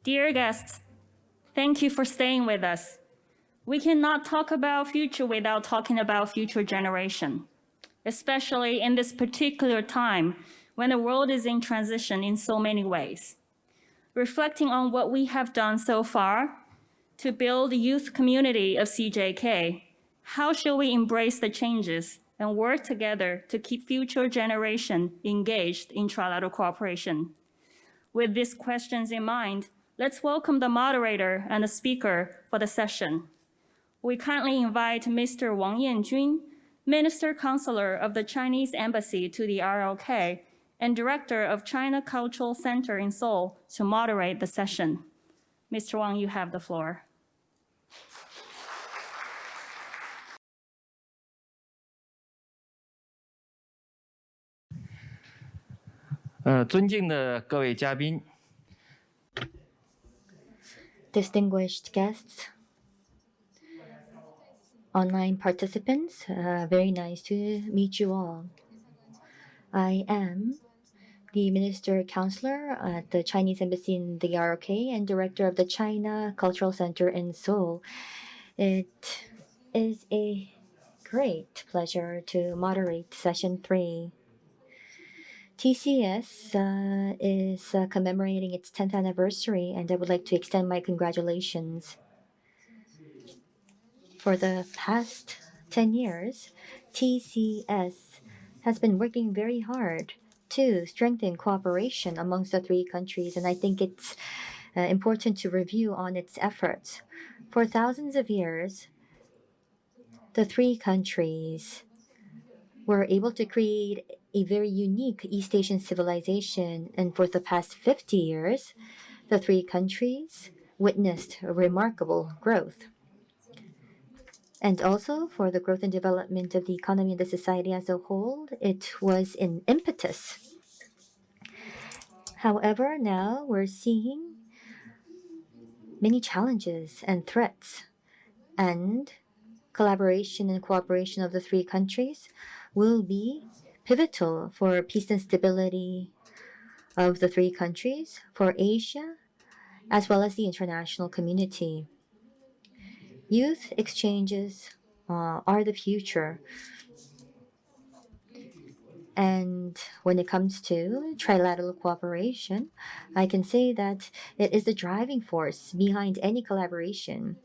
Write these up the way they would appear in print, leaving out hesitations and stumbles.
Dear guests, thank you for staying with us. We cannot talk about future without talking about future generation, especially in this particular time when the world is in transition in so many ways. Reflecting on what we have done so far to build the youth community of CJK, how should we embrace the changes and work together to keep future generation engaged in trilateral cooperation? With these questions in mind, let's welcome the moderator and the speaker for the session. We kindly invite Mr. Wang Yanjun, Minister Counsellor of the Chinese Embassy to the RLK and Director of China Cultural Center in Seoul to moderate the session. Mr. Wang, you have the floor. Distinguished guests, online participants, very nice to meet you all. I am the Minister Counsellor at the Chinese Embassy in the ROK and Director of the China Cultural Center in Seoul. It is a great pleasure to moderate Session 3. TCS is commemorating its 10th anniversary, and I would like to extend my congratulations. For the past 10 years, TCS has been working very hard to strengthen cooperation amongst the three countries, and I think it's important to review on its efforts. For thousands of years, the three countries were able to create a very unique East Asian civilization, and for the past 50 years, the three countries witnessed a remarkable growth. And also, for the growth and development of the economy and the society as a whole, it was an impetus. However, now we're seeing many challenges and threats, and collaboration and cooperation of the three countries will be pivotal for peace and stability of the three countries, for Asia, as well as the international community. Youth exchanges are the future. And when it comes to trilateral cooperation, I can say that it is the driving force behind any collaboration.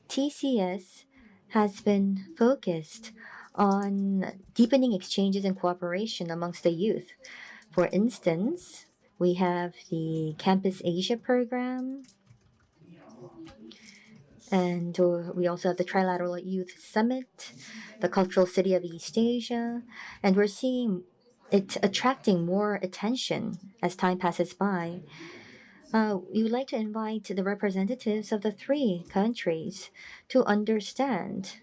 TCS has been focused on deepening exchanges and cooperation amongst the youth. For instance, we have the Campus Asia program, and we also have the Trilateral Youth Summit, the Cultural City of East Asia, and we're seeing it attracting more attention as time passes by. We would like to invite the representatives of the three countries to understand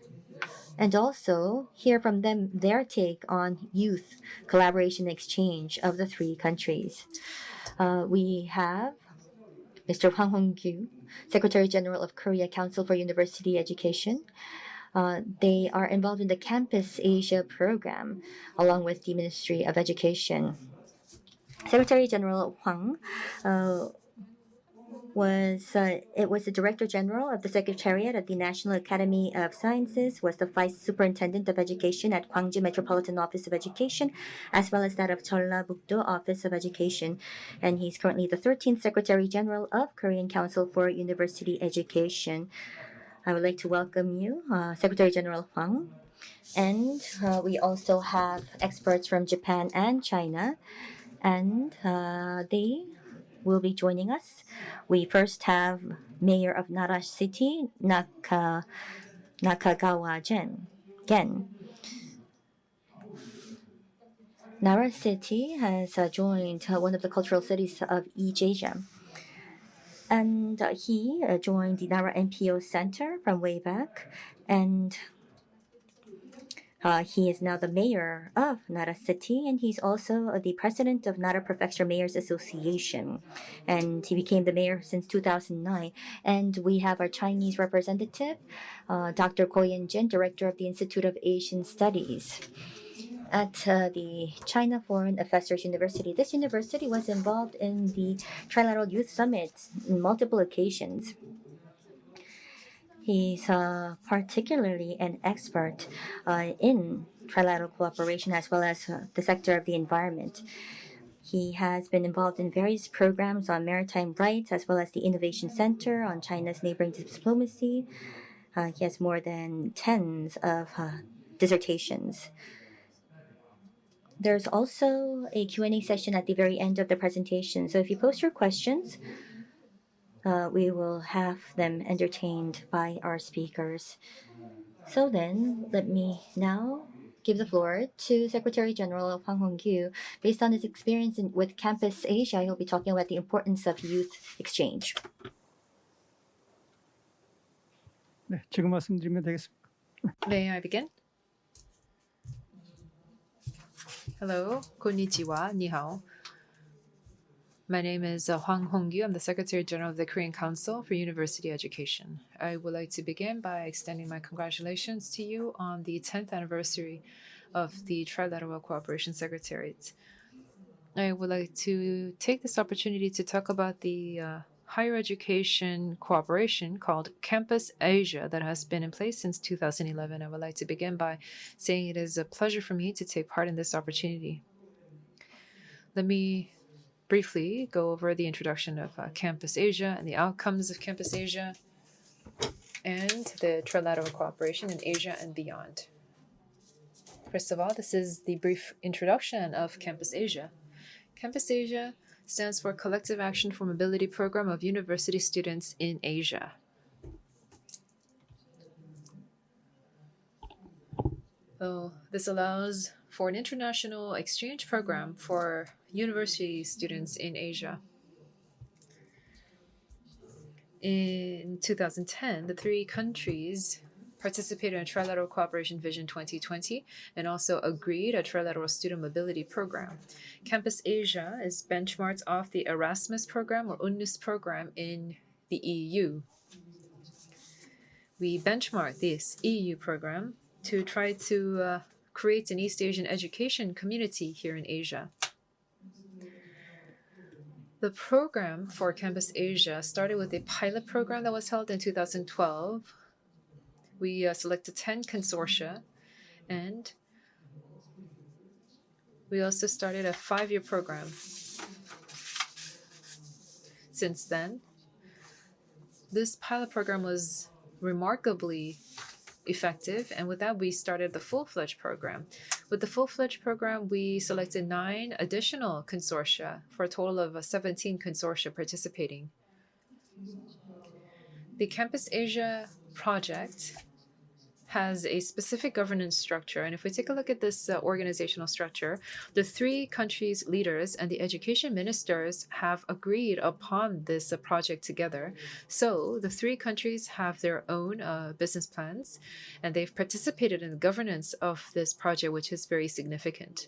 and also hear from them their take on youth collaboration exchange of the three countries. We have Mr. Hwang Hong-kyu, Secretary General of Korea Council for University Education. They are involved in the Campus Asia program along with the Ministry of Education. Secretary General Hwang was the Director General of the Secretariat of the National Academy of Sciences, was the Vice Superintendent of Education at Gwangju Metropolitan Office of Education, as well as that of Jeollabuk-do Office of Education. And he's currently the 13th Secretary General of Korean Council for University Education. I would like to welcome you, Secretary General Hwang. And we also have experts from Japan and China, and they will be joining us. We first have Mayor of Nara City, NAKAGAWA Gen. Nara City has joined one of the cultural cities of East Asia. And he joined the Nara NPO Center from way back, and he is now the mayor of Nara City, and he's also the president of Nara Prefecture Mayors Association. And he became the mayor since 2009. And we have our Chinese representative, Dr. Ko Yanjun, director of the Institute of Asian Studies. at the China Foreign Affairs University. This university was involved in the Trilateral Youth Summit in multiple occasions. He's particularly an expert in trilateral cooperation as well as the sector of the environment. He has been involved in various programs on maritime rights as well as the Innovation Center on China's neighboring diplomacy. He has more than tens of dissertations. There's also a Q&A session at the very end of the presentation. So if you post your questions, we will have them entertained by our speakers. So then, let me now give the floor to Secretary General Hwang Hong-kyu. Based on his experience with Campus Asia, he'll be talking about the importance of youth exchange. 네, 지금 말씀드리면 되겠습니다. May I begin? Hello, konnichiwa, ni hao. My name is Hwang Hong-kyu. I'm the Secretary General of the Korean Council for University Education. I would like to begin by extending my congratulations to you on the 10th anniversary of the Trilateral Cooperation Secretariat. I would like to take this opportunity to talk about the higher education cooperation called Campus Asia that has been in place since 2011. I would like to begin by saying it is a pleasure for me to take part in this opportunity. Let me briefly go over the introduction of Campus Asia and the outcomes of Campus Asia and the trilateral cooperation in Asia and beyond. First of all, this is the brief introduction of Campus Asia. Campus Asia stands for Collective Action for Mobility Program of University Students in Asia. So this allows for an international exchange program for university students in Asia. In 2010, the 3 countries participated in Trilateral Cooperation Vision 2020 and also agreed a Trilateral Student Mobility Program. Campus Asia is benchmarked off the Erasmus program or UNUS program in the EU. We benchmark this EU program to try to create an East Asian education community here in Asia. The program for Campus Asia started with a pilot program that was held in 2012. We selected 10 consortia, and we also started a 5-year program. Since then, this pilot program was remarkably effective, and with that, we started the full-fledged program. With the full-fledged program, we selected 9 additional consortia for a total of 17 consortia participating. The Campus Asia project has a specific governance structure, and if we take a look at this organizational structure, the 3 countries' leaders and the education ministers have agreed upon this project together. So the 3 countries have their own business plans, and they've participated in the governance of this project, which is very significant.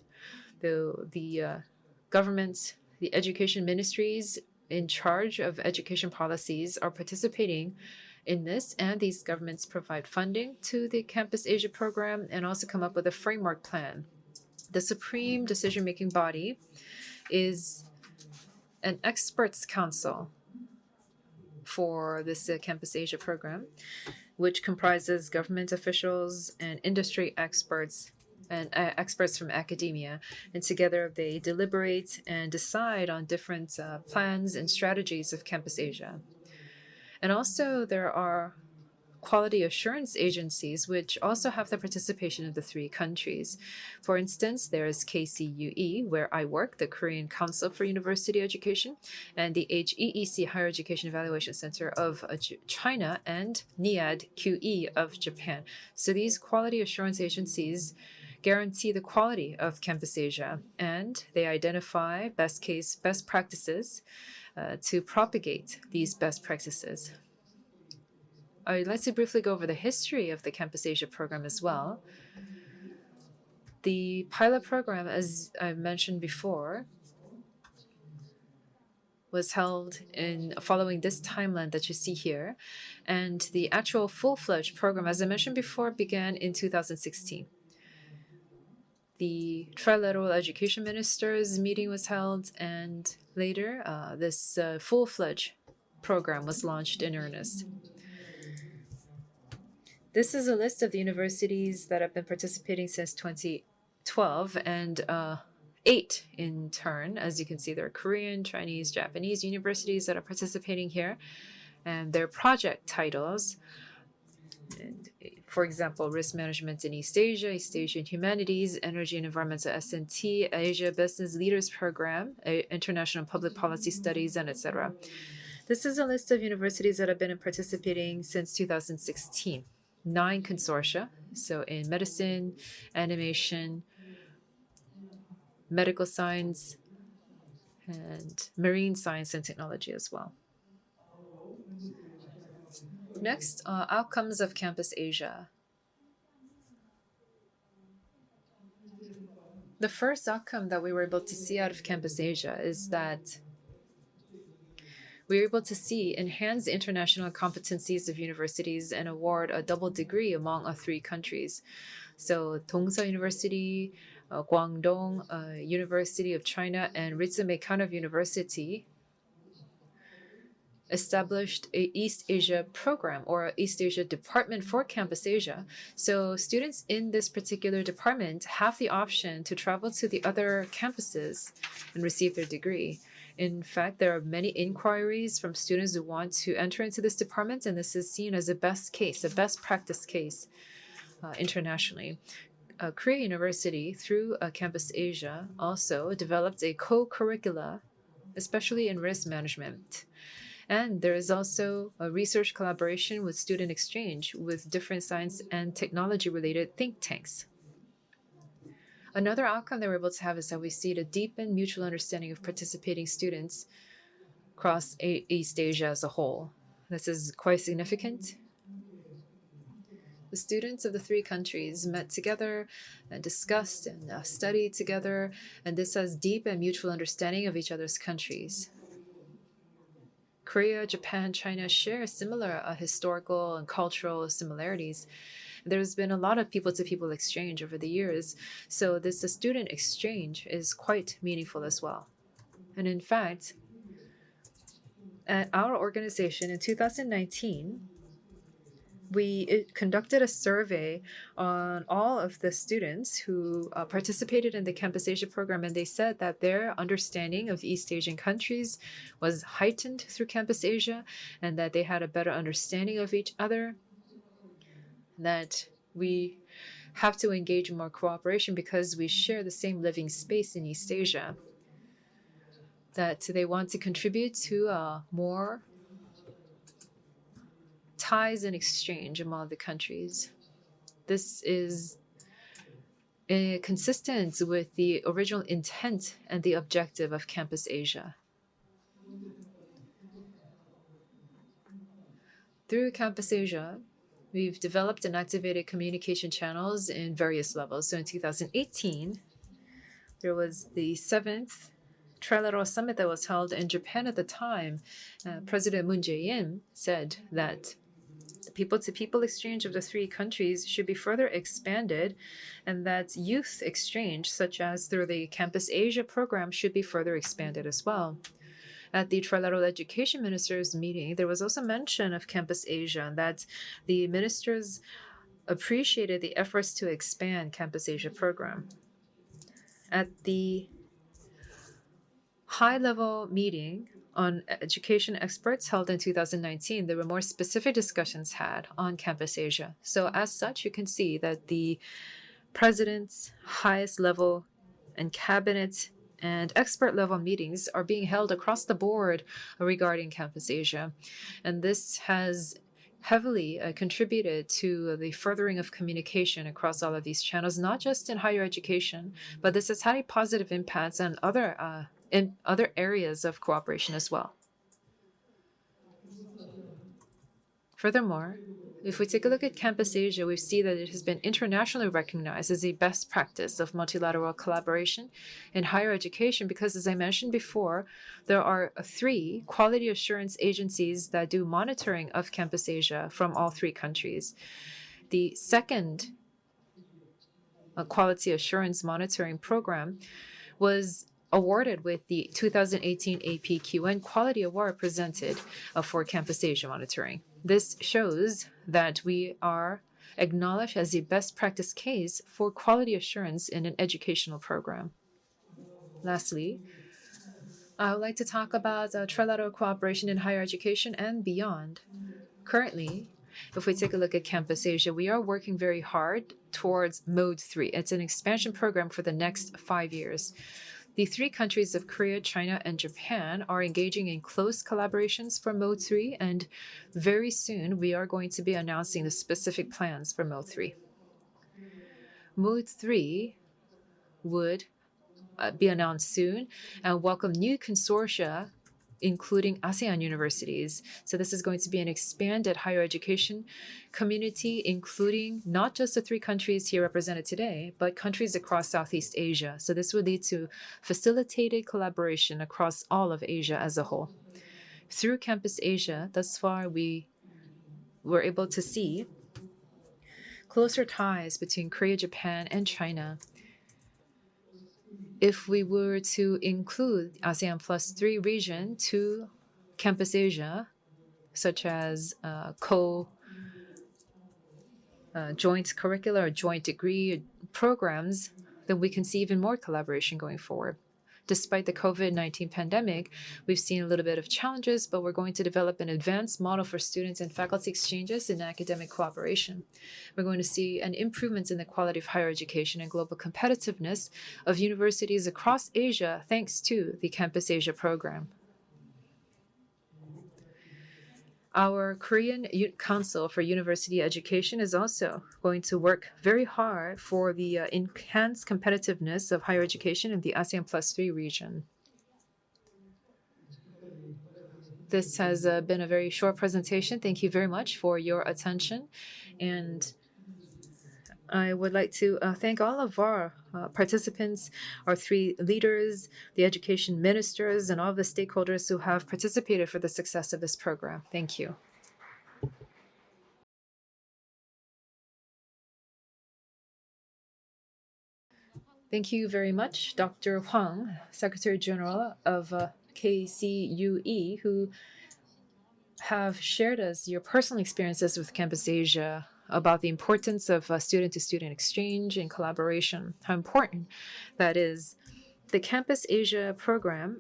The governments, the education ministries in charge of education policies are participating in this, and these governments provide funding to the Campus Asia program and also come up with a framework plan. The supreme decision-making body is an experts council for this Campus Asia program, which comprises government officials and industry experts and experts from academia, and together they deliberate and decide on different plans and strategies of Campus Asia. And also there are quality assurance agencies which also have the participation of the 3 countries. For instance, there is KCUE, where I work, the Korean Council for University Education, and the HEEC, Higher Education Evaluation Center of China, and NIAD QE of Japan. So these quality assurance agencies guarantee the quality of Campus Asia, and they identify best practices to propagate these best practices. I'd like to briefly go over the history of the Campus Asia program as well. The pilot program, as I mentioned before, was held in following this timeline that you see here, and the actual full-fledged program, as I mentioned before, began in 2016. the Trilateral Education Ministers meeting was held, and later this full-fledged program was launched in earnest. This is a list of the universities that have been participating since 2012, and 8 in turn. As you can see, there are Korean, Chinese, Japanese universities that are participating here, and their project titles. And, for example, Risk Management in East Asian Humanities, Energy and Environmental S&T, Asia Business Leaders Program, International Public Policy Studies, and etc. This is a list of universities that have been participating since 2016. 9 consortia, so in medicine, animation, medical science, and marine science and technology as well. Next, outcomes of Campus Asia. The first outcome that we were able to see out of Campus Asia is that we were able to see enhanced international competencies of universities and award a double degree among 3 countries. So Dongsa University, Guangdong University of China, and Ritsumei Kanov University established a East Asia program or East Asia department for Campus Asia. So students in this particular department have the option to travel to the other campuses and receive their degree. In fact, there are many inquiries from students who want to enter into this department, and this is seen as a best case, a best practice case internationally. Korea University, through Campus Asia, also developed a co-curricula, especially in risk management. And there is also a research collaboration with student exchange with different science and technology-related think tanks. Another outcome that we're able to have is that we see the deepened mutual understanding of participating students across East Asia as a whole. This is quite significant. The students of the 3 countries met together and discussed and studied together, and this has deep and mutual understanding of each other's countries. Korea, Japan, China share similar historical and cultural similarities. There's been a lot of people-to-people exchange over the years, so this student exchange is quite meaningful as well. And in fact, at our organization in 2019, we conducted a survey on all of the students who participated in the Campus Asia program, and they said that their understanding of East Asian countries was heightened through Campus Asia, and that they had a better understanding of each other, that we have to engage in more cooperation because we share the same living space in East Asia, that they want to contribute to more ties and exchange among the countries. This is consistent with the original intent and the objective of Campus Asia. Through Campus Asia, we've developed and activated communication channels in various levels. So in 2018, there was the 7th Trilateral Summit that was held in Japan at the time. President Moon Jae-in said that the people-to-people exchange of the 3 countries should be further expanded, and that youth exchange, such as through the Campus Asia program, should be further expanded as well. At the Trilateral Education Ministers meeting, there was also mention of Campus Asia, and that the ministers appreciated the efforts to expand Campus Asia program. At the high-level meeting on education experts held in 2019, there were more specific discussions had on Campus Asia. So as such, you can see that the president's highest level and cabinet and expert level meetings are being held across the board regarding Campus Asia. And this has heavily contributed to the furthering of communication across all of these channels, not just in higher education, but this has had a positive impact on in other areas of cooperation as well. Furthermore, if we take a look at Campus Asia, we see that it has been internationally recognized as a best practice of multilateral collaboration in higher education because, as I mentioned before, there are 3 quality assurance agencies that do monitoring of Campus Asia from all 3 countries. The second quality assurance monitoring program was awarded with the 2018 APQN Quality Award presented for Campus Asia monitoring. This shows that we are acknowledged as the best practice case for quality assurance in an educational program. Lastly, I would like to talk about trilateral cooperation in higher education and beyond. Currently, if we take a look at Campus Asia, we are working very hard towards Mode 3. It's an expansion program for the next 5 years. The 3 countries of Korea, China, and Japan are engaging in close collaborations for Mode 3, and very soon we are going to be announcing the specific plans for Mode 3. Mode 3 would be announced soon and welcome new consortia, including ASEAN universities. So this is going to be an expanded higher education community, including not just the 3 countries here represented today, but countries across Southeast Asia. So this would lead to facilitated collaboration across all of Asia as a whole. Through Campus Asia, thus far we were able to see closer ties between Korea, Japan, and China. If we were to include ASEAN Plus 3 region to Campus Asia, such as joint curricular or joint degree programs, then we can see even more collaboration going forward. Despite the COVID-19 pandemic, we've seen a little bit of challenges, but we're going to develop an advanced model for students and faculty exchanges and academic cooperation. We're going to see an improvement in the quality of higher education and global competitiveness of universities across Asia thanks to the Campus Asia program. Our Korean Council for University Education is also going to work very hard for the enhanced competitiveness of higher education in the ASEAN Plus 3 region. This has been a very short presentation. Thank you very much for your attention. And I would like to thank all of our participants, our 3 leaders, the education ministers, and all the stakeholders who have participated for the success of this program. Thank you. Thank you very much, Dr. Hwang, Secretary General of KCUE, who have shared us your personal experiences with Campus Asia about the importance of student-to-student exchange and collaboration, how important that is. The Campus Asia program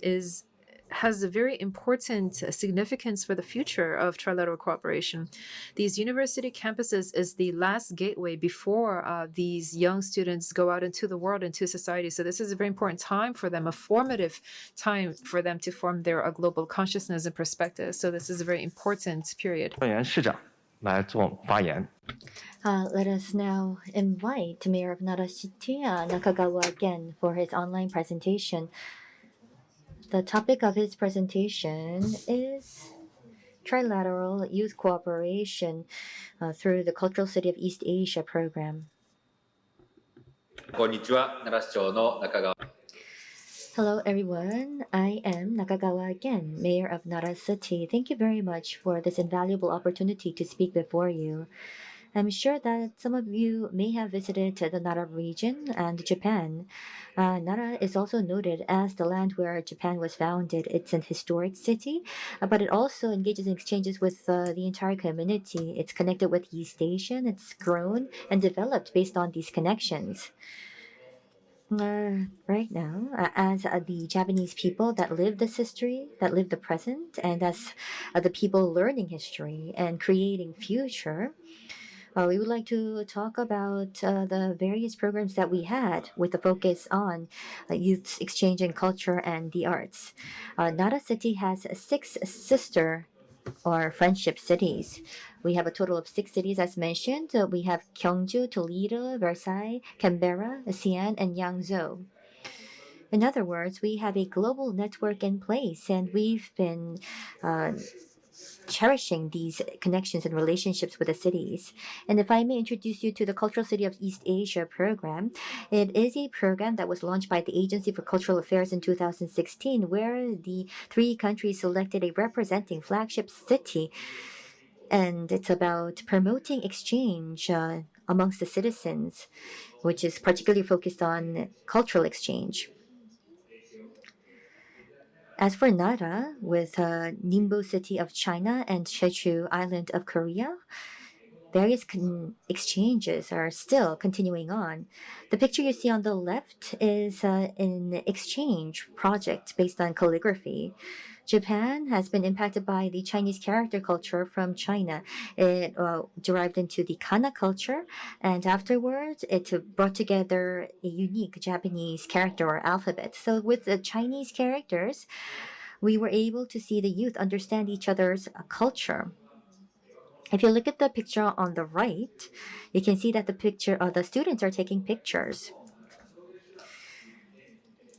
has a very important significance for the future of trilateral cooperation. These university campuses is the last gateway before these young students go out into the world, into society. So this is a very important time for them, a formative time for them to form their global consciousness and perspective. So this is a very important period. 市长来做发言。 Let us now invite Mayor of Nara City, Nakagawa, again for his online presentation. The topic of his presentation is Trilateral Youth Cooperation through the Cultural City of East Asia program. こんにちは、奈良市長の中川。 Hello everyone, I am Nakagawa again, Mayor of Nara City. Thank you very much for this invaluable opportunity to speak before you. I'm sure that some of you may have visited the Nara region and Japan. Nara is also noted as the land where Japan was founded. It's an historic city, but it also engages in exchanges with the entire community. It's connected with East Asia. It's grown and developed based on these connections. Right now, as the Japanese people that live this history, that live the present, and as the people learning history and creating future, we would like to talk about the various programs that we had with a focus on youth exchange and culture and the arts. Nara City has 6 sister or friendship cities. We have a total of 6 cities as mentioned. We have Gyeongju, Toledo, Versailles, Canberra, Xi'an, and Yangzhou. In other words, we have a global network in place, and we've been cherishing these connections and relationships with the cities. And if I may introduce you to the Cultural City of East Asia program, it is a program that was launched by the Agency for Cultural Affairs in 2016, where the 3 countries selected a representing flagship city. And it's about promoting exchange amongst the citizens, which is particularly focused on cultural exchange. As for Nara, with Ningbo City of China and Jeju Island of Korea, various exchanges are still continuing on. The picture you see on the left is an exchange project based on calligraphy. Japan has been impacted by the Chinese character culture from China. It derived into the Kana culture, and afterwards it brought together a unique Japanese character or alphabet. So with the Chinese characters, we were able to see the youth understand each other's culture. If you look at the picture on the right, you can see that the students are taking pictures.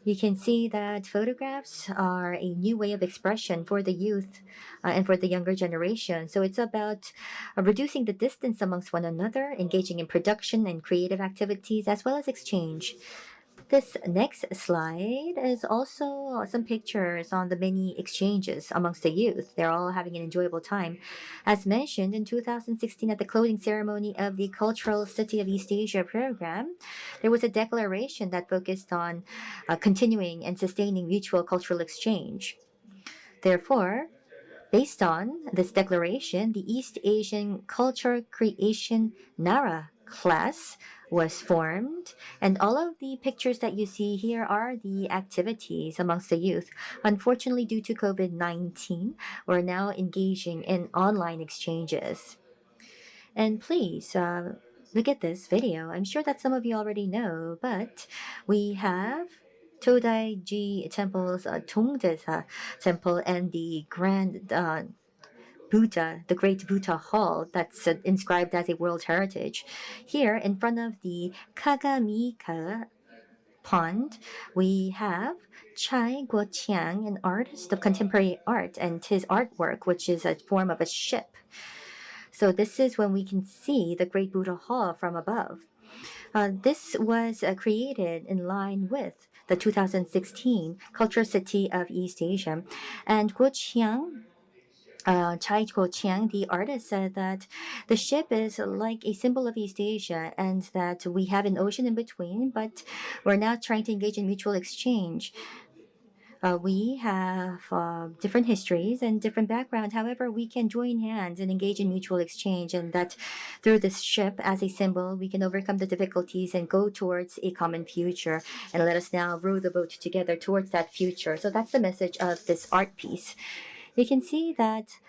You can see that photographs are a new way of expression for the youth and for the younger generation. So it's about reducing the distance amongst one another, engaging in production and creative activities, as well as exchange. This next slide is also some pictures on the many exchanges amongst the youth. They're all having an enjoyable time. As mentioned, in 2016 at the closing ceremony of the Cultural City of East Asia program, there was a declaration that focused on continuing and sustaining mutual cultural exchange. Therefore, based on this declaration, the East Asian Culture Creation Nara class was formed, and all of the pictures that you see here are the activities amongst the youth. Unfortunately, due to COVID-19, we're now engaging in online exchanges. And please, look at this video. I'm sure that some of you already know, but we have Todaiji Temple's Tongdesa Temple and the Grand Buddha, the Great Buddha Hall that's inscribed as a World Heritage. Here, in front of the Kagamika Pond, we have Chai Guoqiang, an artist of contemporary art, and his artwork, which is a form of a ship. So this is when we can see the Great Buddha Hall from above. This was created in line with the 2016 Cultural City of East Asia. And Guoqiang, Chai Guoqiang, the artist, said that the ship is like a symbol of East Asia and that we have an ocean in between, but we're now trying to engage in mutual exchange. We have different histories and different backgrounds. However, we can join hands and engage in mutual exchange, and that through this ship as a symbol, we can overcome the difficulties and go towards a common future. And let us now row the boat together towards that future. So that's the message of this art piece. You can see that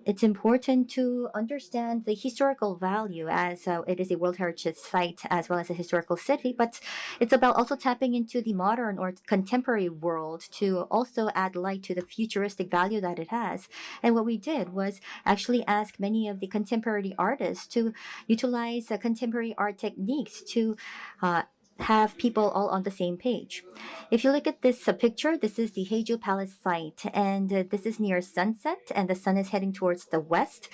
it's important to understand the historical value as it is a World Heritage Site as well as a historical city, but it's about also tapping into the modern or contemporary world to also add light to the futuristic value that it has. And what we did was actually ask many of the contemporary artists to utilize contemporary art techniques to have people all on the same page. If you look at this picture, this is the Jeju Palace site, and this is near sunset, and the sun is heading towards the west.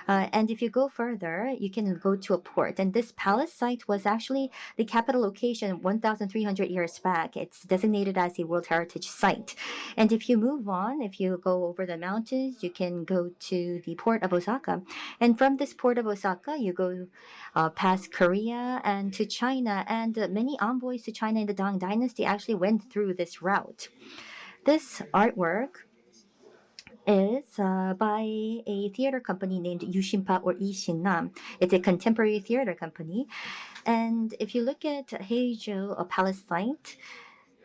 And if you go further, you can go to a port. And this palace site was actually the capital location 1,300 years back. It's designated as a World Heritage Site. And if you move on, if you go over the mountains, you can go to the port of Osaka. And from this port of Osaka, you go past Korea and to China. And many envoys to China in the Tang Dynasty actually went through this route. This artwork is by a theater company named Yushinpa or Ishinnam. It's a contemporary theater company. And if you look at Jeju, a palace site,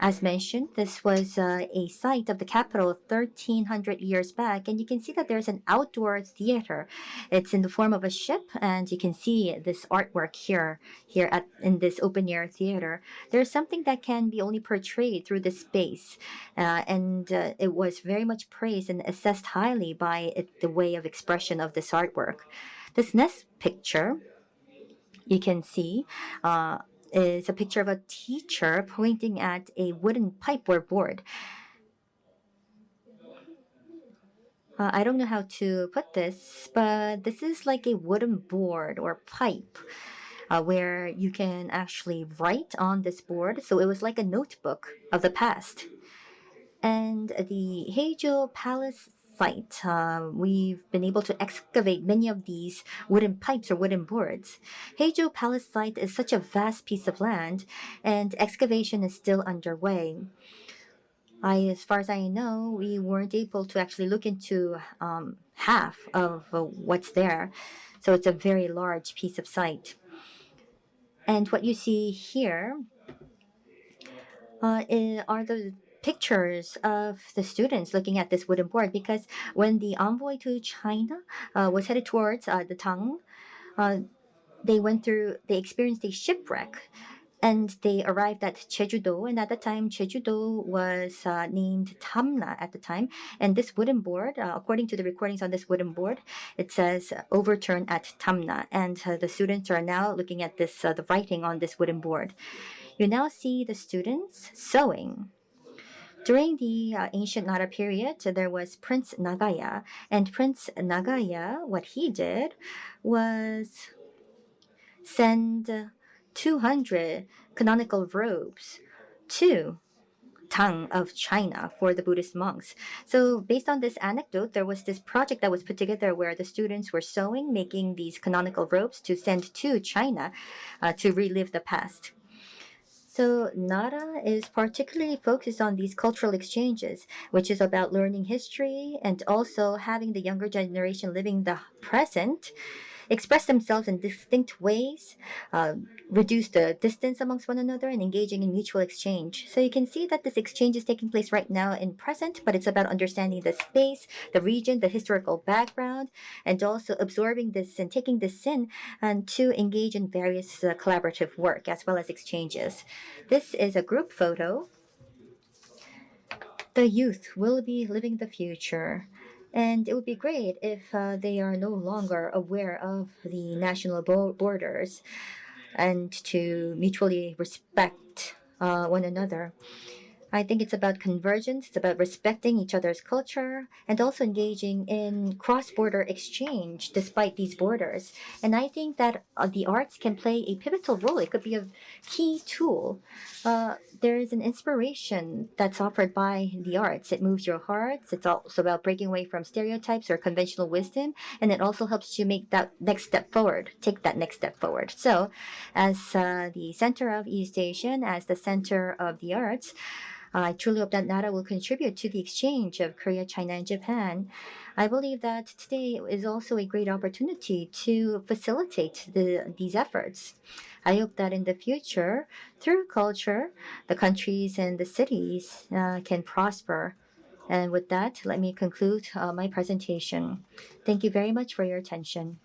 as mentioned, this was a site of the capital 1,300 years back, and you can see that there's an outdoor theater. It's in the form of a ship, and you can see this artwork here in this open-air theater. There's something that can be only portrayed through this space, and it was very much praised and assessed highly by the way of expression of this artwork. This next picture, you can see, is a picture of a teacher pointing at a wooden pipe or board. I don't know how to put this, but this is like a wooden board or pipe where you can actually write on this board. So it was like a notebook of the past. And the Jeju Palace site. We've been able to excavate many of these wooden pipes or wooden boards. Haeju Palace site is such a vast piece of land, and excavation is still underway. As far as I know, we weren't able to actually look into half of what's there. So it's a very large piece of site. And what you see here are the pictures of the students looking at this wooden board, because when the envoy to China was headed towards the Tang, they experienced a shipwreck. And they arrived at Jeju-do, and at the time, Jeju-do was named Tamna at the time. And this wooden board, according to the recordings on this wooden board, it says "overturn at Tamna." And the students are now looking at this, the writing on this wooden board. You now see the students sewing. During the ancient Nara period, there was Prince Nagaya, and Prince Nagaya, what he did was send 200 canonical robes to Tang of China for the Buddhist monks. So based on this anecdote, there was this project that was put together where the students were sewing, making these canonical robes to send to China to relive the past. So Nara is particularly focused on these cultural exchanges, which is about learning history and also having the younger generation living the present express themselves in distinct ways, reduce the distance amongst one another, and engaging in mutual exchange. So you can see that this exchange is taking place right now in present, but it's about understanding the space, the region, the historical background, and also absorbing this and taking this in and to engage in various collaborative work as well as exchanges. This is a group photo. The youth will be living the future. And it would be great if they are no longer aware of the national borders and to mutually respect one another. I think it's about convergence, it's about respecting each other's culture, and also engaging in cross-border exchange despite these borders. And I think that the arts can play a pivotal role. It could be a key tool. There is an inspiration that's offered by the arts. It moves your hearts. It's also about breaking away from stereotypes or conventional wisdom, and it also helps you make that next step forward, take that next step forward. So, as the center of East Asia, as the center of the arts, I truly hope that Nara will contribute to the exchange of Korea, China, and Japan. I believe that today is also a great opportunity to facilitate these efforts. I hope that in the future, through culture, the countries and the cities can prosper. And with that, let me conclude my presentation. Thank you very much for your attention.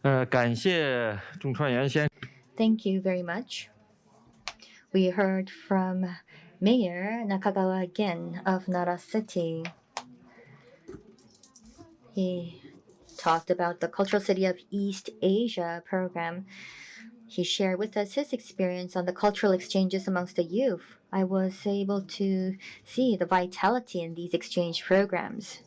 Thank you very much. We heard from Mayor Nakagawa again of Nara City. He talked about the Cultural City of East Asia program. He shared with us his experience on the cultural exchanges amongst the youth. I was able to see the vitality in these exchange programs.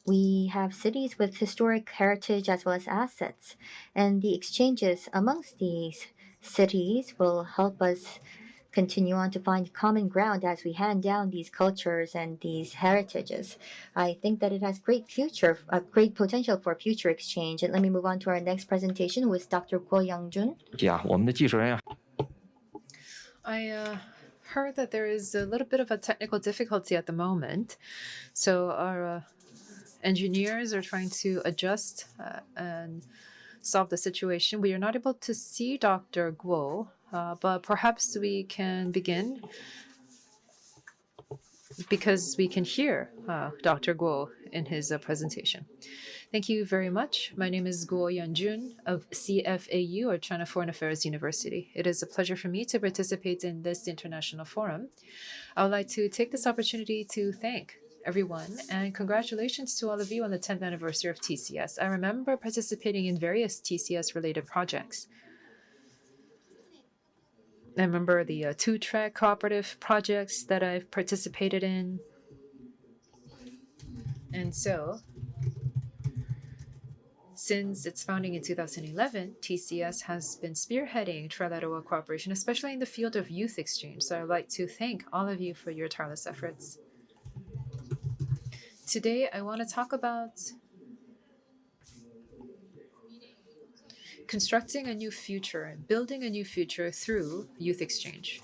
We have cities with historic heritage as well as assets, and the exchanges amongst these cities will help us continue on to find common ground as we hand down these cultures and these heritages. I think that it has great potential for future exchange. And let me move on to our next presentation with Dr. Ko Yanjun. I heard that there is a little bit of a technical difficulty at the moment. So our engineers are trying to adjust and solve the situation. We are not able to see Dr. Guo, but perhaps we can begin because we can hear Dr. Guo in his presentation. Thank you very much. My name is Guo Yanjun of CFAU, or China Foreign Affairs University. It is a pleasure for me to participate in this international forum. I would like to take this opportunity to thank everyone, and congratulations to all of you on the 10th anniversary of TCS. I remember participating in various TCS-related projects. I remember the two-track cooperative projects that I've participated in. And so Since its founding in 2011, TCS has been spearheading trilateral cooperation, especially in the field of youth exchange. So I'd like to thank all of you for your tireless efforts. Today, I want to talk about constructing a new future, building a new future through youth exchange.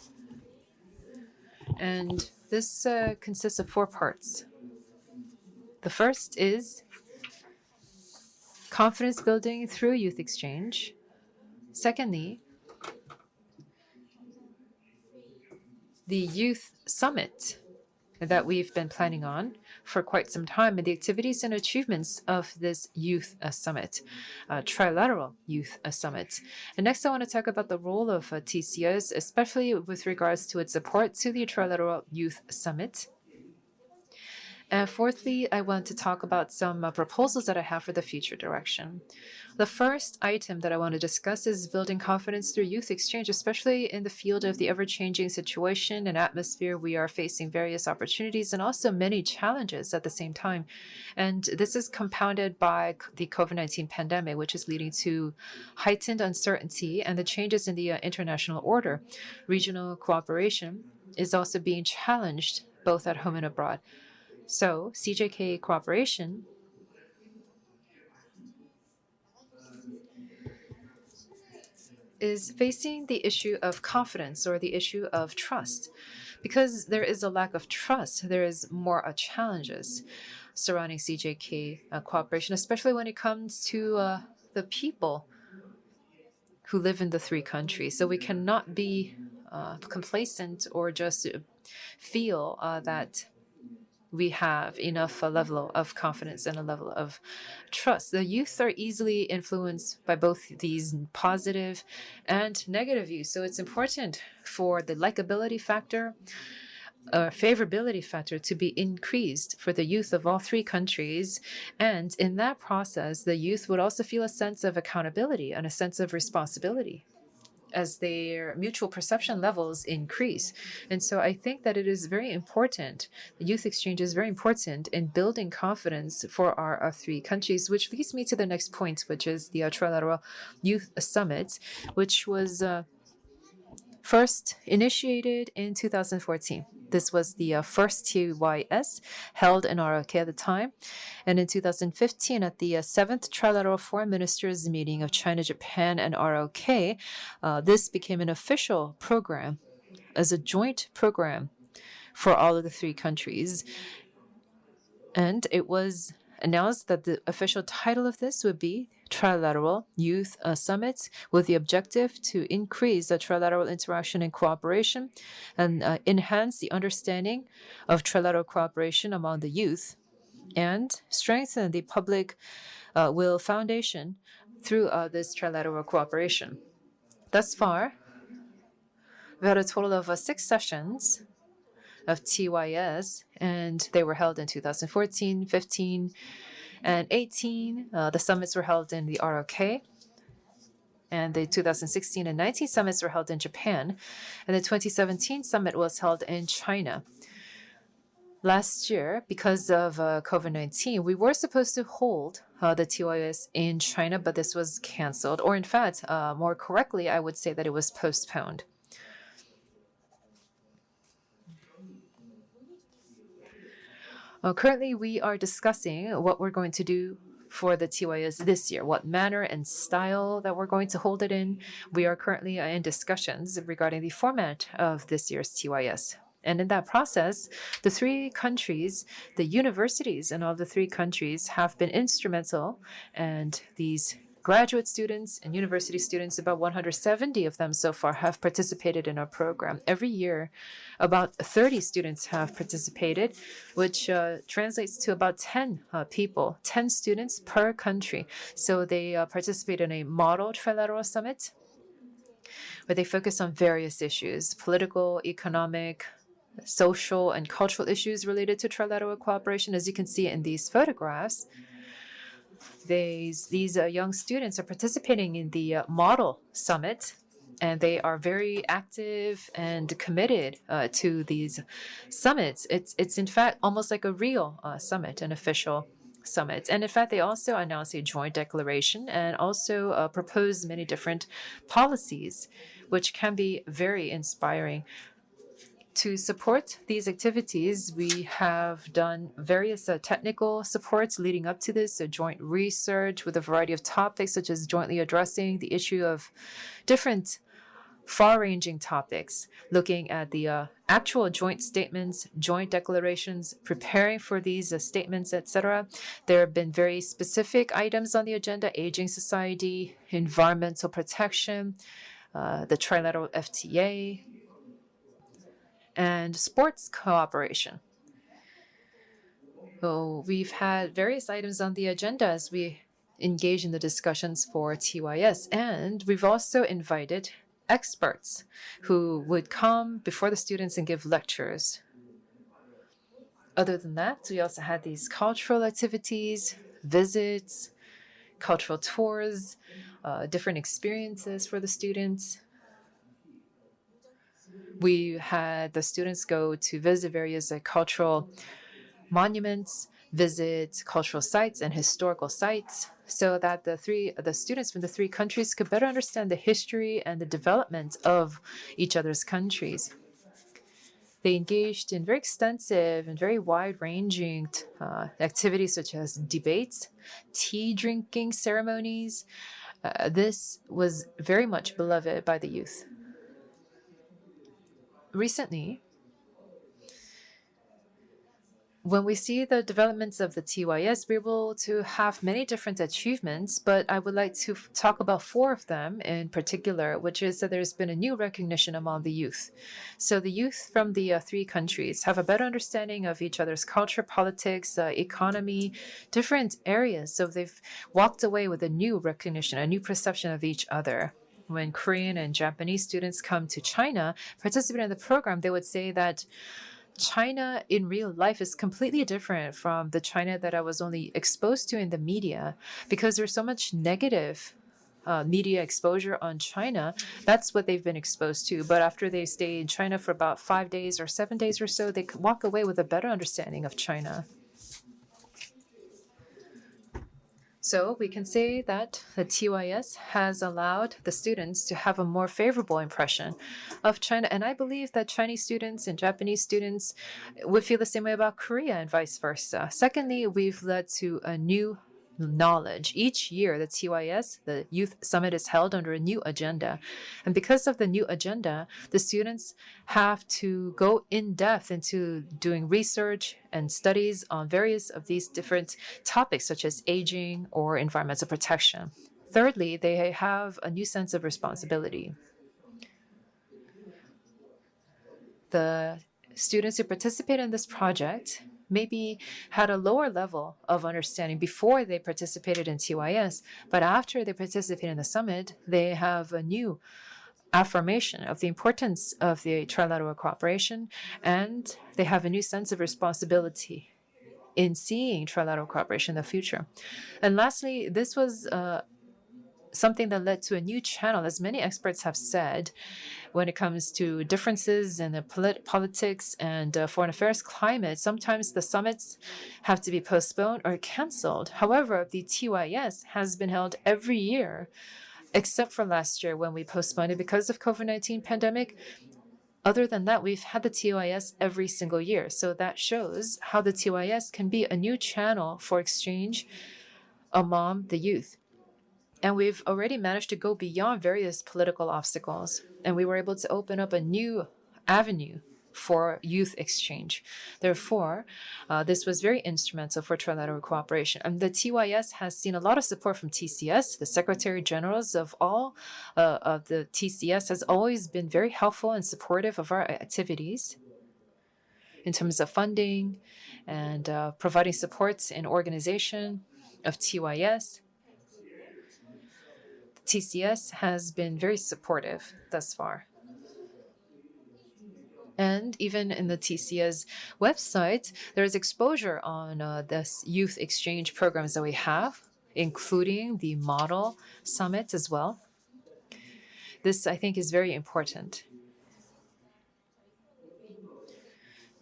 And this consists of 4 parts. The first is confidence building through youth exchange. Secondly, the youth summit that we've been planning on for quite some time, and the activities and achievements of this youth summit, Trilateral Youth Summit. And next, I want to talk about the role of TCS, especially with regards to its support to the Trilateral Youth Summit. And fourthly, I want to talk about some proposals that I have for the future direction. The first item that I want to discuss is building confidence through youth exchange, especially in the field of the ever-changing situation and atmosphere. We are facing various opportunities and also many challenges at the same time. And this is compounded by the COVID-19 pandemic, which is leading to heightened uncertainty and the changes in the international order. Regional cooperation is also being challenged both at home and abroad. So, CJK cooperation is facing the issue of confidence or the issue of trust. Because there is a lack of trust, there is more challenges surrounding CJK cooperation, especially when it comes to the people who live in the 3 countries. So we cannot be complacent or just feel that we have enough level of confidence and a level of trust. The youth are easily influenced by both these positive and negative views. So it's important for the likability factor or favorability factor to be increased for the youth of all 3 countries. And in that process, the youth would also feel a sense of accountability and a sense of responsibility as their mutual perception levels increase. And so I think that it is very important, the youth exchange is very important in building confidence for our 3 countries, which leads me to the next point, which is the Trilateral Youth Summit, which was first initiated in 2014. This was the first TYS held in ROK at the time. And in 2015, at the 7th Trilateral Foreign Ministers meeting of China, Japan, and ROK, this became an official program as a joint program for all of the 3 countries. And it was announced that the official title of this would be Trilateral Youth Summit, with the objective to increase the trilateral interaction and cooperation and enhance the understanding of trilateral cooperation among the youth and strengthen the public will foundation through this trilateral cooperation. Thus far, we had a total of 6 sessions of TYS, and they were held in 2014, 15, and 18. The summits were held in the ROK, and the 2016 and 19 summits were held in Japan, and the 2017 summit was held in China. Last year, because of COVID-19, we were supposed to hold the TYS in China, but this was canceled, or in fact, more correctly, I would say that it was postponed. Currently, we are discussing what we're going to do for the TYS this year, what manner and style that we're going to hold it in. We are currently in discussions regarding the format of this year's TYS. And in that process, the 3 countries, the universities in all the 3 countries have been instrumental, and these graduate students and university students, about 170 of them so far, have participated in our program. Every year, about 30 students have participated, which translates to about 10 people, 10 students per country. So they participate in a model trilateral summit where they focus on various issues, political, economic, social, and cultural issues related to trilateral cooperation. As you can see in these photographs, these young students are participating in the model summit, and they are very active and committed to these summits. It's in fact almost like a real summit, an official summit. And in fact, they also announced a joint declaration and also proposed many different policies, which can be very inspiring. To support these activities, we have done various technical supports leading up to this, joint research with a variety of topics, such as jointly addressing the issue of different far-ranging topics, looking at the actual joint statements, joint declarations, preparing for these statements, etc. There have been very specific items on the agenda: aging society, environmental protection, the Trilateral FTA, and sports cooperation. So we've had various items on the agenda as we engage in the discussions for TYS, and we've also invited experts who would come before the students and give lectures. Other than that, we also had these cultural activities, visits, cultural tours, different experiences for the students. We had the students go to visit various cultural monuments, visit cultural sites and historical sites, so that the students from the three countries could better understand the history and the development of each other's countries. They engaged in very extensive and very wide-ranging activities such as debates, tea drinking ceremonies. This was very much beloved by the youth. Recently, when we see the developments of the TYS, we're able to have many different achievements, but I would like to talk about 4 of them in particular, which is that there's been a new recognition among the youth. So the youth from the 3 countries have a better understanding of each other's culture, politics, economy, different areas. So they've walked away with a new recognition, a new perception of each other. When Korean and Japanese students come to China, participate in the program, they would say that China in real life is completely different from the China that I was only exposed to in the media, because there's so much negative media exposure on China. That's what they've been exposed to. But after they stay in China for about 5 days or 7 days or so, they walk away with a better understanding of China. So we can say that the TYS has allowed the students to have a more favorable impression of China. And I believe that Chinese students and Japanese students would feel the same way about Korea and vice versa. Secondly, we've led to a new knowledge. Each year, the TYS, the Youth Summit, is held under a new agenda. And because of the new agenda, the students have to go in depth into doing research and studies on various of these different topics, such as aging or environmental protection. Thirdly, they have a new sense of responsibility. The students who participate in this project maybe had a lower level of understanding before they participated in TYS, but after they participate in the summit, they have a new affirmation of the importance of the trilateral cooperation, and they have a new sense of responsibility in seeing trilateral cooperation in the future. And lastly, this was something that led to a new channel, as many experts have said, when it comes to differences in the politics and foreign affairs climate. Sometimes the summits have to be postponed or canceled. However, the TYS has been held every year, except for last year when we postponed it because of COVID-19 pandemic. Other than that, we've had the TYS every single year. So that shows how the TYS can be a new channel for exchange among the youth. And we've already managed to go beyond various political obstacles. And we were able to open up a new avenue for youth exchange. Therefore, this was very instrumental for trilateral cooperation. And the TYS has seen a lot of support from TCS. The Secretary Generals of all of the TCS has always been very helpful and supportive of our activities in terms of funding and providing supports in organization of TYS. TCS has been very supportive thus far. And even in the TCS website, there's exposure on this youth exchange programs that we have, including the model summit as well. This, I think, is very important.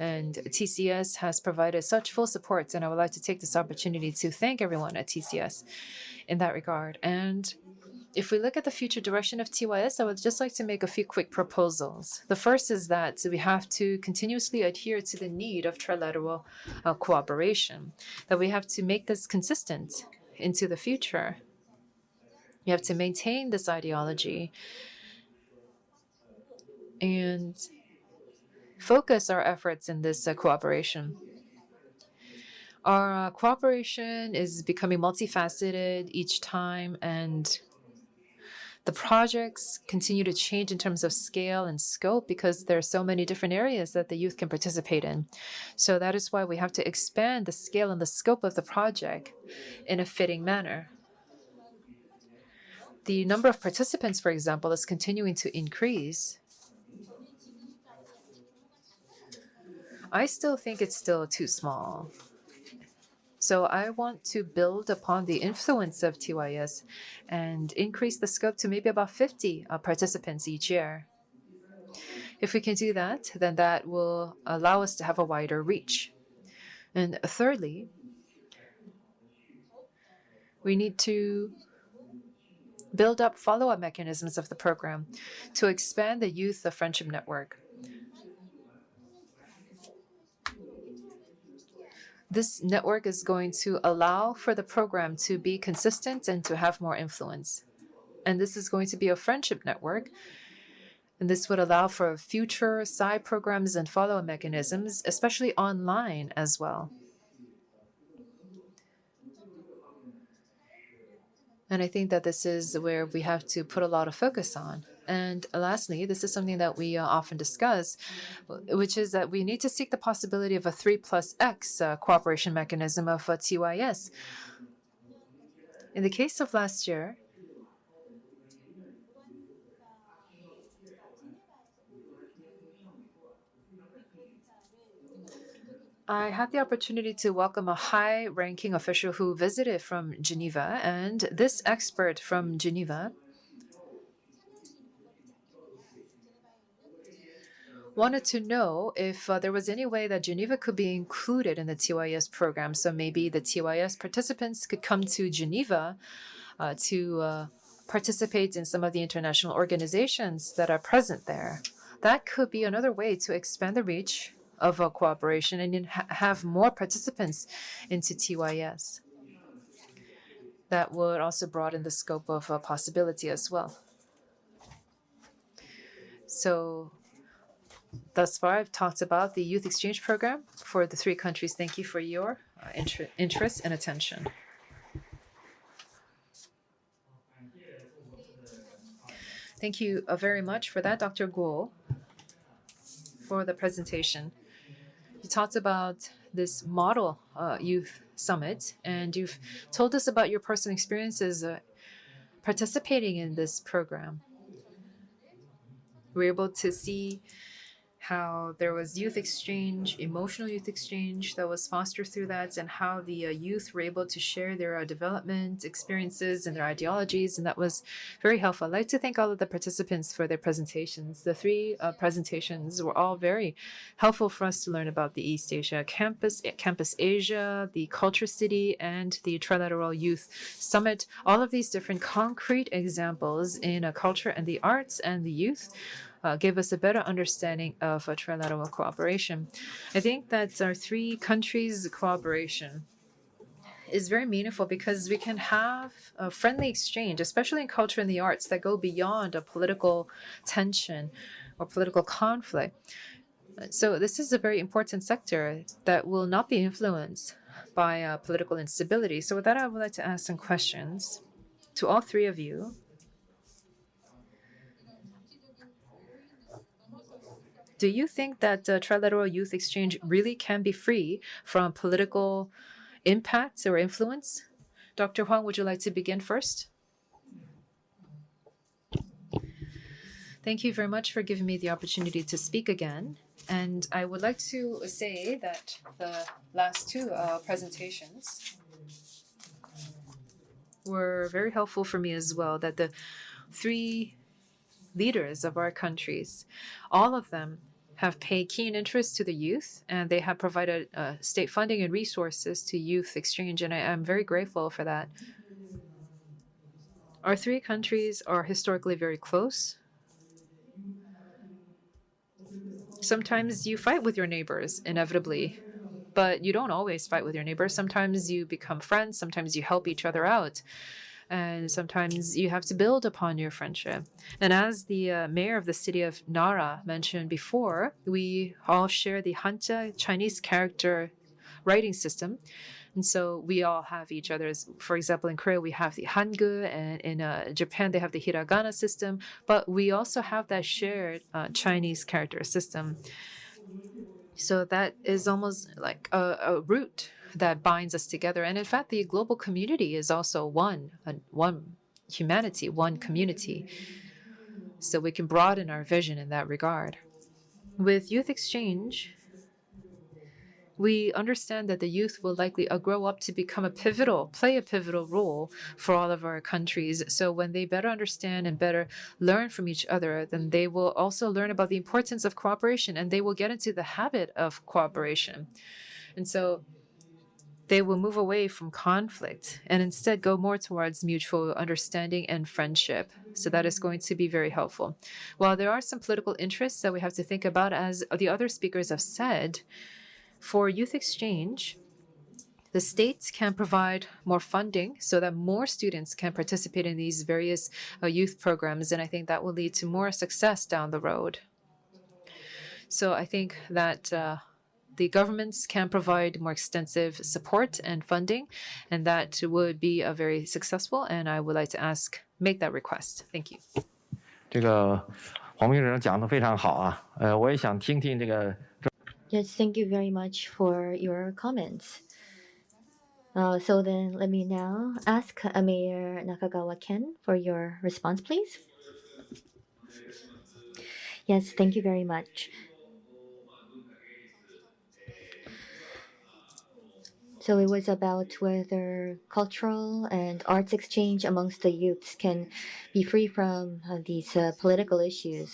And TCS has provided such full support, and I would like to take this opportunity to thank everyone at TCS in that regard. And if we look at the future direction of TYS, I would just like to make a few quick proposals. The first is that we have to continuously adhere to the need of trilateral cooperation, that we have to make this consistent into the future. You have to maintain this ideology and focus our efforts in this cooperation. Our cooperation is becoming multifaceted each time, and the projects continue to change in terms of scale and scope because there are so many different areas that the youth can participate in. So that is why we have to expand the scale and the scope of the project in a fitting manner. The number of participants, for example, is continuing to increase. I still think it's still too small. So I want to build upon the influence of TYS and increase the scope to maybe about 50 participants each year. If we can do that, then that will allow us to have a wider reach. And thirdly, we need to build up follow-up mechanisms of the program to expand the youth friendship network. This network is going to allow for the program to be consistent and to have more influence. And this is going to be a friendship network. And this would allow for future side programs and follow-up mechanisms, especially online as well. And I think that this is where we have to put a lot of focus on. And lastly, this is something that we often discuss, which is that we need to seek the possibility of a 3+X cooperation mechanism of TYS. In the case of last year, I had the opportunity to welcome a high-ranking official who visited from Geneva, and this expert from Geneva wanted to know if there was any way that Geneva could be included in the TYS program. So maybe the TYS participants could come to Geneva to participate in some of the international organizations that are present there. That could be another way to expand the reach of cooperation and have more participants into TYS. That would also broaden the scope of possibility as well. So thus far, I've talked about the youth exchange program for the 3 countries. Thank you for your interest and attention. Thank you very much for that, Dr. Guo, for the presentation. You talked about this model youth summit, and you've told us about your personal experiences participating in this program. We're able to see how there was youth exchange, emotional youth exchange that was fostered through that, and how the youth were able to share their development experiences and their ideologies, and that was very helpful. I'd like to thank all of the participants for their presentations. The 3 presentations were all very helpful for us to learn about the East Asia Campus Asia, the Culture City, and the Trilateral Youth Summit. All of these different concrete examples in culture and the arts and the youth gave us a better understanding of trilateral cooperation. I think that our 3 countries' cooperation is very meaningful because we can have a friendly exchange, especially in culture and the arts, that go beyond a political tension or political conflict. So this is a very important sector that will not be influenced by political instability. So with that, I would like to ask some questions to all 3 of you. Do you think that trilateral youth exchange really can be free from political impact or influence? Dr. Hwang, would you like to begin first? Thank you very much for giving me the opportunity to speak again. And I would like to say that the last 2 presentations were very helpful for me as well, that the 3 leaders of our countries, all of them have paid keen interest to the youth, and they have provided state funding and resources to youth exchange, and I am very grateful for that. Our three countries are historically very close. Sometimes you fight with your neighbors, inevitably, but you don't always fight with your neighbors. Sometimes you become friends, sometimes you help each other out, and sometimes you have to build upon your friendship. And as the mayor of the city of Nara mentioned before, we all share the Hanja Chinese character writing system. And so we all have each other's, for example, in Korea, we have the Hangul, and in Japan, they have the hiragana system, but we also have that shared Chinese character system. So that is almost like a root that binds us together. And in fact, the global community is also one humanity, one community. So we can broaden our vision in that regard. With youth exchange, we understand that the youth will likely grow up to play a pivotal role for all of our countries. So when they better understand and better learn from each other, then they will also learn about the importance of cooperation, and they will get into the habit of cooperation. And so they will move away from conflict and instead go more towards mutual understanding and friendship. So that is going to be very helpful. While there are some political interests that we have to think about, as the other speakers have said, for youth exchange, the states can provide more funding so that more students can participate in these various youth programs, and I think that will lead to more success down the road. So I think that the governments can provide more extensive support and funding, and that would be very successful, and I would like to make that request. Thank you. 这个黄秘书长讲得非常好啊，我也想听听这个。 Yes, thank you very much for your comments. So then let me now ask Mayor Nakagawa Ken for your response, please. Yes, thank you very much. So it was about whether cultural and arts exchange amongst the youths can be free from these political issues.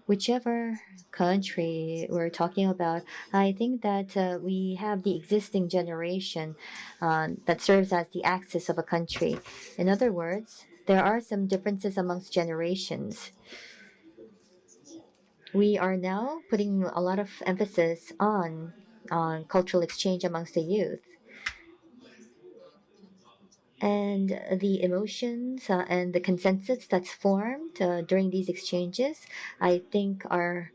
Whichever country we're talking about, I think that we have the existing generation that serves as the axis of a country. In other words, there are some differences amongst generations. We are now putting a lot of emphasis on cultural exchange amongst the youth. And the emotions and the consensus that's formed during these exchanges, I think, are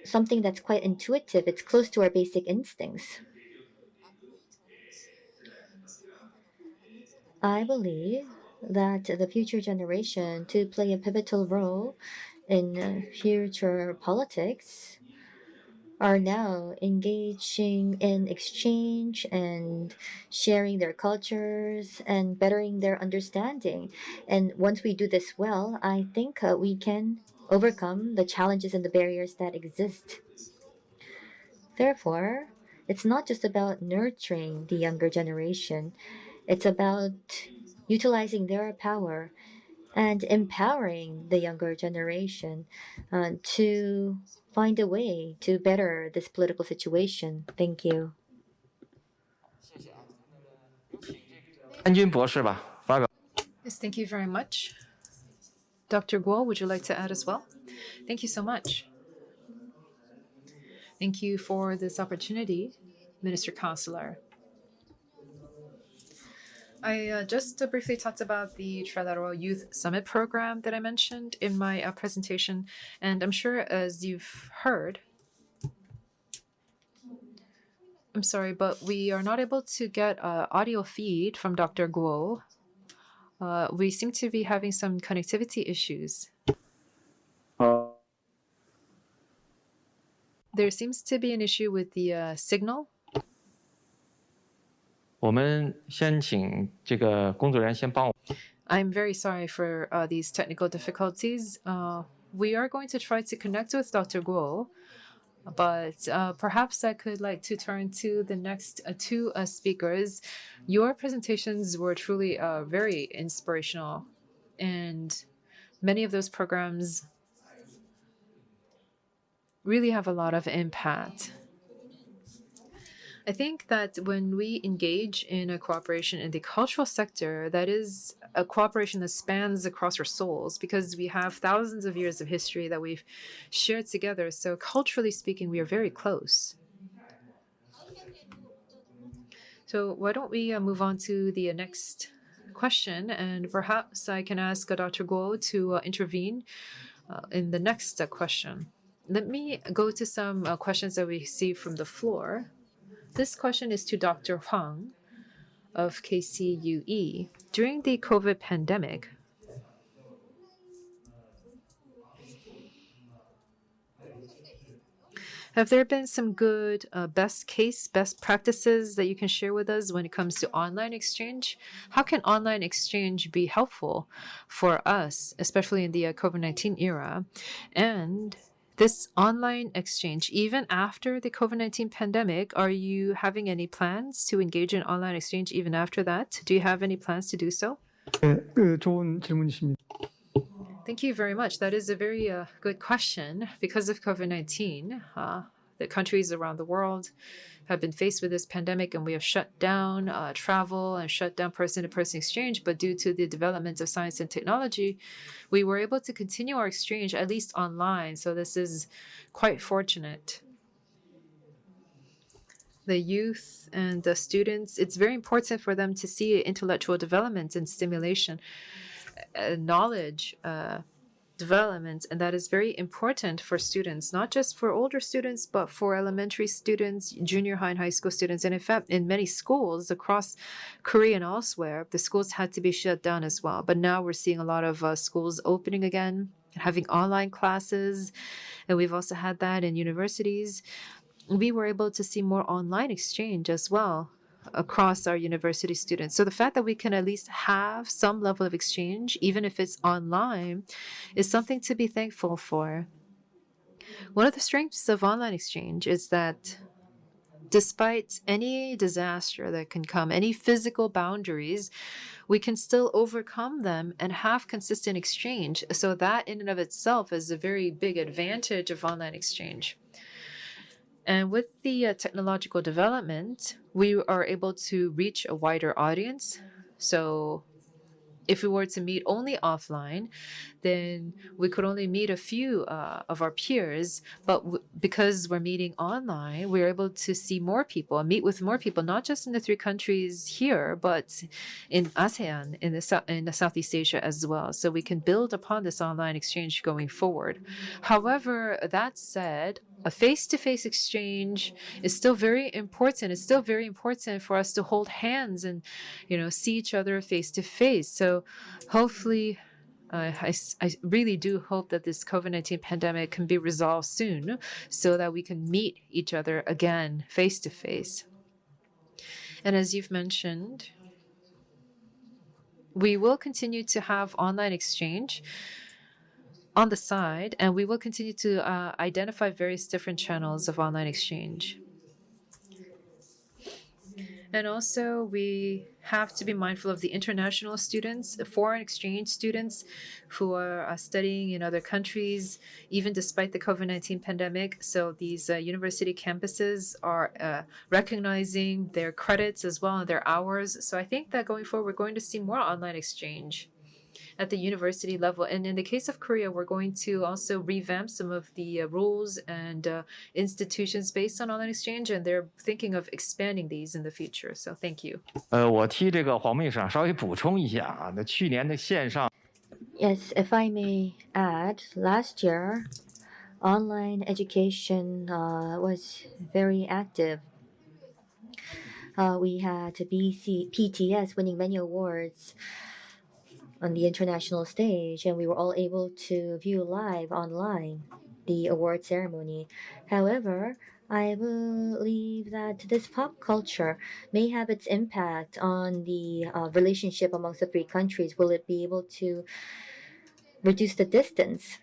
something that's quite intuitive. It's close to our basic instincts. I believe that the future generation to play a pivotal role in future politics are now engaging in exchange and sharing their cultures and bettering their understanding. And once we do this well, I think we can overcome the challenges and the barriers that exist. Therefore, it's not just about nurturing the younger generation. It's about utilizing their power and empowering the younger generation to find a way to better this political situation. Thank you. 安军博士吧，发表。 Yes, thank you very much. Dr. Guo, would you like to add as well? Thank you so much. Thank you for this opportunity, Minister Counsellor. I just briefly talked about the Trilateral Youth Summit program that I mentioned in my presentation, and I'm sure as you've heard, I'm sorry, but we are not able to get an audio feed from Dr. Guo. We seem to be having some connectivity issues. There seems to be an issue with the signal. 我们先请这个工作人员先帮我。 I'm very sorry for these technical difficulties. We are going to try to connect with Dr. Guo, but perhaps I could like to turn to the next two speakers. Your presentations were truly very inspirational, and many of those programs really have a lot of impact. I think that when we engage in a cooperation in the cultural sector, that is a cooperation that spans across our souls, because we have thousands of years of history that we've shared together. So culturally speaking, we are very close. So why don't we move on to the next question, and perhaps I can ask Dr. Guo to intervene in the next question. Let me go to some questions that we see from the floor. This question is to Dr. Huang of KCUE. During the COVID pandemic, have there been some good best practices that you can share with us when it comes to online exchange? How can online exchange be helpful for us, especially in the COVID-19 era? And this online exchange, even after the COVID-19 pandemic, are you having any plans to engage in online exchange even after that? Do you have any plans to do so? 좋은 질문이십니다. Thank you very much. That is a very good question. Because of COVID-19, the countries around the world have been faced with this pandemic, and we have shut down travel and shut down person-to-person exchange. But due to the development of science and technology, we were able to continue our exchange, at least online. So this is quite fortunate. The youth and the students, it's very important for them to see intellectual development and stimulation, knowledge development, and that is very important for students, not just for older students, but for elementary students, junior high and high school students. And in fact, in many schools across Korea and elsewhere, the schools had to be shut down as well. But now we're seeing a lot of schools opening again, having online classes, and we've also had that in universities. We were able to see more online exchange as well across our university students. So the fact that we can at least have some level of exchange, even if it's online, is something to be thankful for. One of the strengths of online exchange is that despite any disaster that can come, any physical boundaries, we can still overcome them and have consistent exchange. So that in and of itself is a very big advantage of online exchange. And with the technological development, we are able to reach a wider audience. So if we were to meet only offline, then we could only meet a few of our peers. But because we're meeting online, we're able to see more people and meet with more people, not just in the 3 countries here, but in ASEAN, in the Southeast Asia as well. So we can build upon this online exchange going forward. However, that said, a face-to-face exchange is still very important. It's still very important for us to hold hands and, see each other face-to-face. So hopefully, I really do hope that this COVID-19 pandemic can be resolved soon so that we can meet each other again face-to-face. And as you've mentioned, we will continue to have online exchange on the side, and we will continue to identify various different channels of online exchange. And also, we have to be mindful of the international students, foreign exchange students who are studying in other countries, even despite the COVID-19 pandemic. So these university campuses are recognizing their credits as well and their hours. So I think that going forward, we're going to see more online exchange at the university level. And in the case of Korea, we're going to also revamp some of the rules and institutions based on online exchange, and they're thinking of expanding these in the future. So thank you. 我替这个黄秘书长稍微补充一下啊，那去年的线上。 Yes, if I may add, last year, online education was very active. We had PTS winning many awards on the international stage, and we were all able to view live online the award ceremony. However, I believe that this pop culture may have its impact on the relationship amongst the 3 countries. Will it be able to reduce the distance?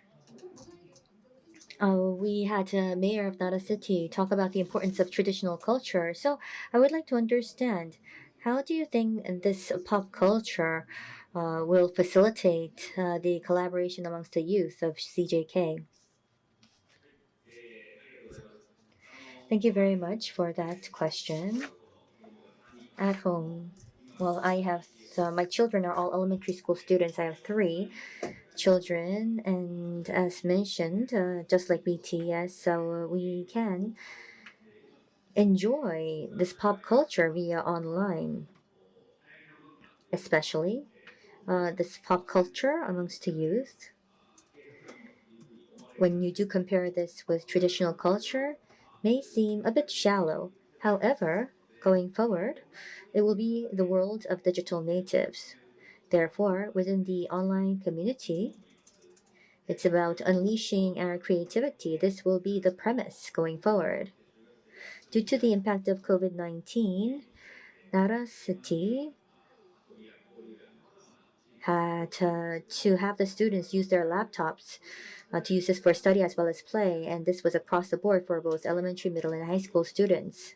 We had a mayor of Nara City talk about the importance of traditional culture. So I would like to understand, how do you think this pop culture will facilitate the collaboration amongst the youth of CJK. Thank you very much for that question. At home, well, I have my children are all elementary school students. I have 3 children, and as mentioned, just like BTS, so we can enjoy this pop culture via online, especially this pop culture amongst the youth. When you do compare this with traditional culture, may seem a bit shallow. However, going forward, it will be the world of digital natives. Therefore, within the online community, it's about unleashing our creativity. This will be the premise going forward. Due to the impact of COVID-19, Nara City had to have the students use their laptops to use this for study as well as play, and this was across the board for both elementary, middle, and high school students.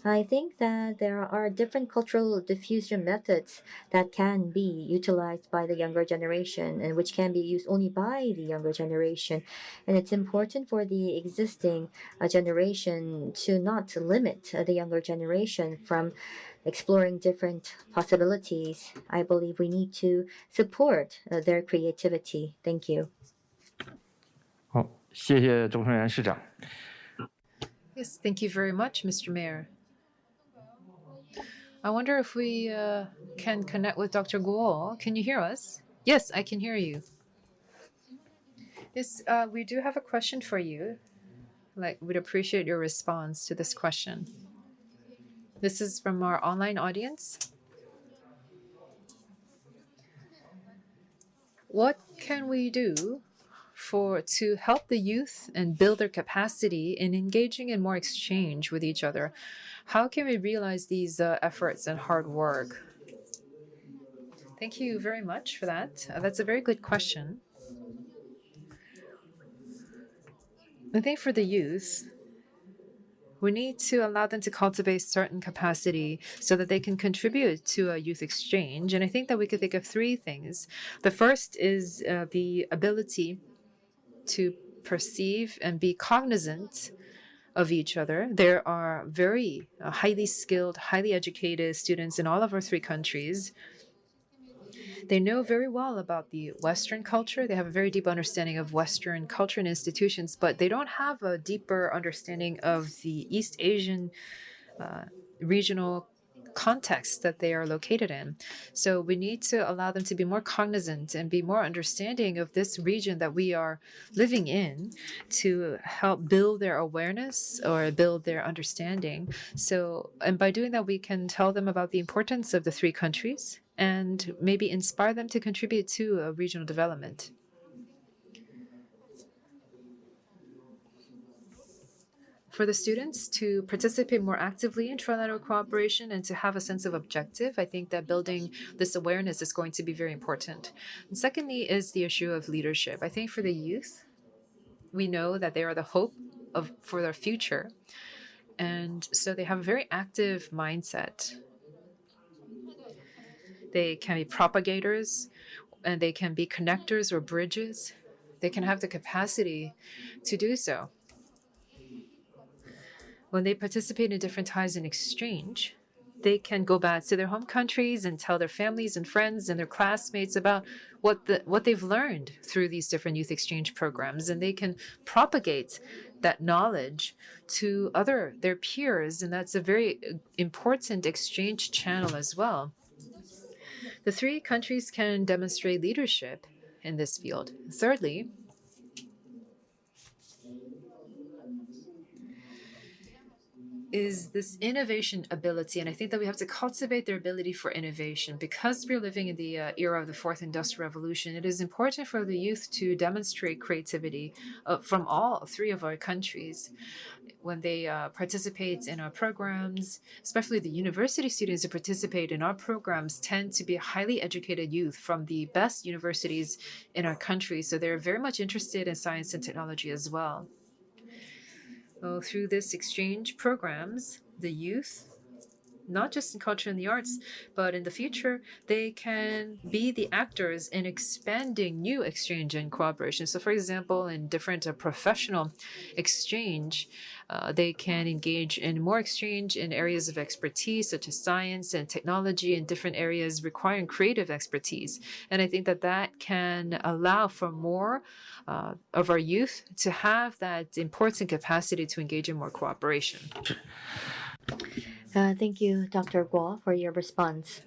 I think that there are different cultural diffusion methods that can be utilized by the younger generation and which can be used only by the younger generation. And it's important for the existing generation to not limit the younger generation from exploring different possibilities. I believe we need to support their creativity. Thank you. 好，谢谢周成元市长。 Yes, thank you very much, Mr. Mayor. I wonder if we can connect with Dr. Guo. Can you hear us? Yes, I can hear you. Yes, we do have a question for you. We'd appreciate your response to this question. This is from our online audience. What can we do to help the youth and build their capacity in engaging in more exchange with each other? How can we realize these efforts and hard work? Thank you very much for that. That's a very good question. I think for the youth, we need to allow them to cultivate certain capacity so that they can contribute to a youth exchange. And I think that we could think of 3 things. The first is the ability to perceive and be cognizant of each other. There are very highly skilled, highly educated students in all of our 3 countries. They know very well about the Western culture. They have a very deep understanding of Western culture and institutions, but they don't have a deeper understanding of the East Asian regional context that they are located in. So we need to allow them to be more cognizant and be more understanding of this region that we are living in to help build their awareness or build their understanding. And by doing that, we can tell them about the importance of the 3 countries and maybe inspire them to contribute to a regional development. For the students to participate more actively in trilateral cooperation and to have a sense of objective, I think that building this awareness is going to be very important. And secondly is the issue of leadership. I think for the youth, we know that they are the hope for their future. And so they have a very active mindset. They can be propagators, and they can be connectors or bridges. They can have the capacity to do so. When they participate in different ties in exchange, they can go back to their home countries and tell their families and friends and their classmates about what they've learned through these different youth exchange programs, and they can propagate that knowledge to their peers, and that's a very important exchange channel as well. The 3 countries can demonstrate leadership in this field. Thirdly, is this innovation ability, and I think that we have to cultivate their ability for innovation. Because we're living in the era of the 4th Industrial Revolution, it is important for the youth to demonstrate creativity from all 3 of our countries. When they participate in our programs, especially the university students who participate in our programs tend to be highly educated youth from the best universities in our country, so they're very much interested in science and technology as well. Through this exchange programs, the youth not just in culture and the arts, but in the future, they can be the actors in expanding new exchange and cooperation. So, for example, in different professional exchange, they can engage in more exchange in areas of expertise, such as science and technology, in different areas requiring creative expertise. And I think that that can allow for more of our youth to have that important capacity to engage in more cooperation. Thank you, Dr. Guo, for your response.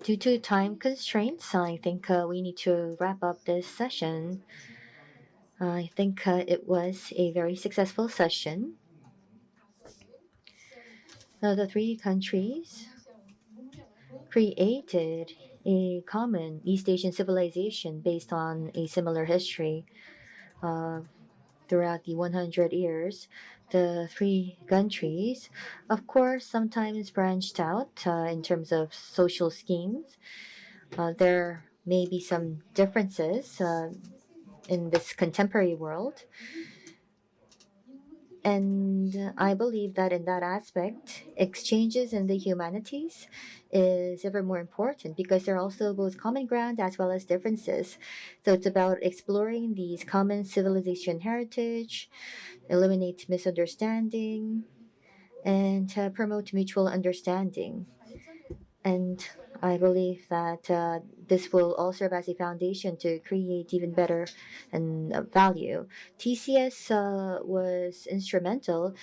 Due to time constraints, I think we need to wrap up this session. I think it was a very successful session. The three countries created a common East Asian civilization based on a similar history. Throughout the 100 years, the three countries, of course, sometimes branched out in terms of social schemes. There may be some differences in this contemporary world. And I believe that in that aspect, exchanges in the humanities is ever more important because there are also both common ground as well as differences. So it's about exploring these common civilization heritage, eliminate misunderstanding, and promote mutual understanding. And I believe that this will all serve as a foundation to create even better and value. TCS was instrumental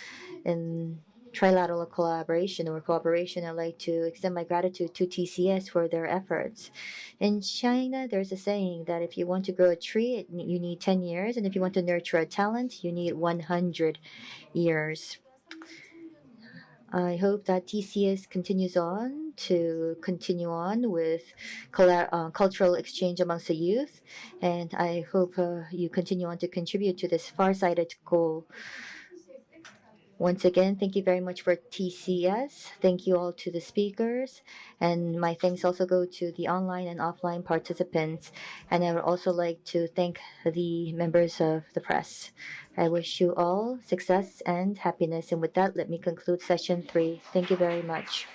in trilateral collaboration or cooperation. I'd like to extend my gratitude to TCS for their efforts. In China, there's a saying that if you want to grow a tree, you need 10 years, and if you want to nurture a talent, you need 100 years. I hope that TCS continues on with cultural exchange amongst the youth, and I hope you continue on to contribute to this far-sighted goal. Once again, thank you very much for TCS. Thank you all to the speakers, and my thanks also go to the online and offline participants. And I would also like to thank the members of the press. I wish you all success and happiness. And with that, let me conclude session 3. Thank you very much.